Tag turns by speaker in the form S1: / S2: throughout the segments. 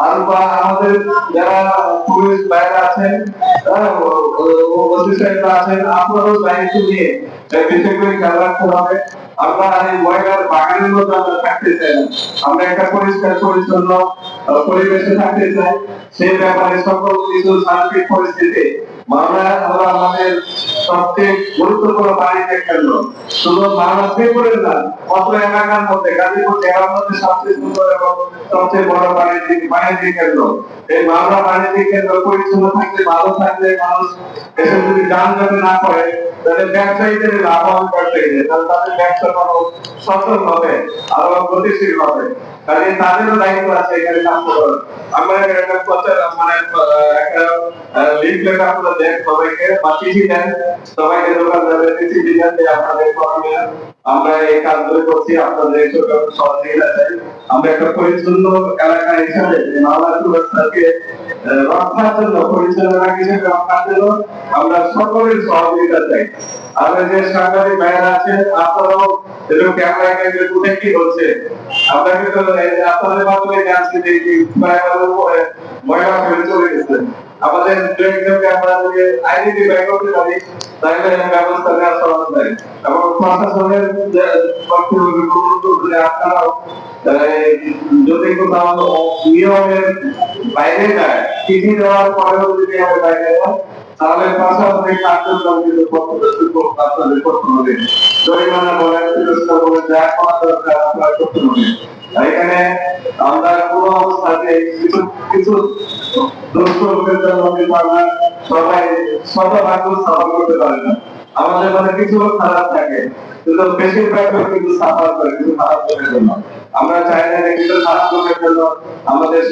S1: আর আমাদের যারা পুলিশ বাইরে আছেন, অফিসাররা আছেন, আপনারাও দায়িত্ব নিয়ে বিশেষ করে খেয়াল রাখতে হবে। আমরা এই ময়লার বাগানের মধ্যে আমরা থাকতে চাই না। আমরা একটা পরিষ্কার পরিচ্ছন্ন পরিবেশে থাকতে চাই। সেই ব্যাপারে সকল কিছু সার্বিক পরিস্থিতি মামলা হলো আমাদের সবচেয়ে গুরুত্বপূর্ণ বাণিজ্যিক কেন্দ্র। শুধু মানবপুরে না, অত এলাকার মধ্যে গাজীপুর জেলার মধ্যে সবচেয়ে সুন্দর এবং সবচেয়ে বড় বাণিজ্যিক কেন্দ্র। এই মামলা বাণিজ্যিক কেন্দ্র পরিচ্ছন্ন থাকলে, ভালো থাকলে, মানুষ এসে যদি যানজট না করে, তাহলে ব্যবসায়ীদের লাভবান ব্যবসায়ীদের, তাহলে তাদের ব্যবসা আরো সচল হবে, আরো গতিশীল হবে। কাজে তাদেরও দায়িত্ব আছে এখানে কাজ করার। আমরা একটা প্রচার মানে একটা লিফলেট আপনারা দেন সবাইকে, বা চিঠি দেন সবাইকে, দোকানদারদের চিঠি দেন যে আপনাদের কর্মে আমরা এই কাজগুলো করছি, আপনাদের সহযোগিতা চাই। আমরা একটা পরিচ্ছন্ন এলাকা হিসাবে মামলা ব্যবস্থাকে রক্ষার জন্য, পরিচ্ছন্ন এলাকা হিসেবে রক্ষার জন্য আমরা সকলের সহযোগিতা চাই। আমাদের যে সাংবাদিক ভাইয়েরা আছেন, আপনারাও এরকম ক্যামেরায় ক্যামেরা কোথায় কি হচ্ছে, আপনাকে তো আপনাদের মাধ্যমে জানছি যে ময়লা ফেলে চলে গেছে। আমাদের একজন ক্যামেরা দিয়ে আইডেন্টিফাই করতে পারি, তাহলে ব্যবস্থা নেওয়া সহজ হয়। এবং প্রশাসনের আপনারাও যদি কোথাও নিয়মের বাইরে যায়, চিঠি দেওয়ার পরেও যদি আমরা বাইরে যায়, তাহলে প্রশাসনিক কার্যক্রম কিন্তু আপনাদের করতে হবে। জরিমানা বলেন, তিরস্কার বলেন, যা করা দরকার আপনারা করতে হবে। এখানে আমরা কোনো অবস্থাতে কিছু কিছু দুষ্ট লোকের জন্য সবাই শতভাগ সাফার করতে পারে না। আমাদের মধ্যে কিছু লোক খারাপ থাকে, কিন্তু বেশিরভাগ লোক কিন্তু সাফার করে কিছু খারাপ লোকের জন্য। আমরা চাই না কিছু খারাপ লোকের জন্য আমাদের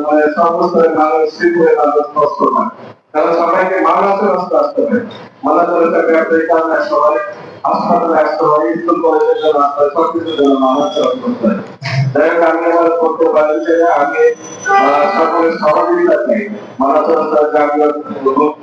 S1: মানে সর্বস্তরের মানুষ শৃঙ্খলের মানুষ কষ্ট পায়। কারণ সবাইকে মামলা চলে আসতে হবে। মামলা চলে থাকবে ব্যবসায়িক কারণে সবাই, হাসপাতালে আসতে হয়, স্কুল কলেজের জন্য আসতে হয়, সবকিছুর জন্য মামলা চলে করতে হয়। যাই হোক, আমি আমার করতে পারি যে আমি সকলের সহযোগিতা চাই মামলা চলাচল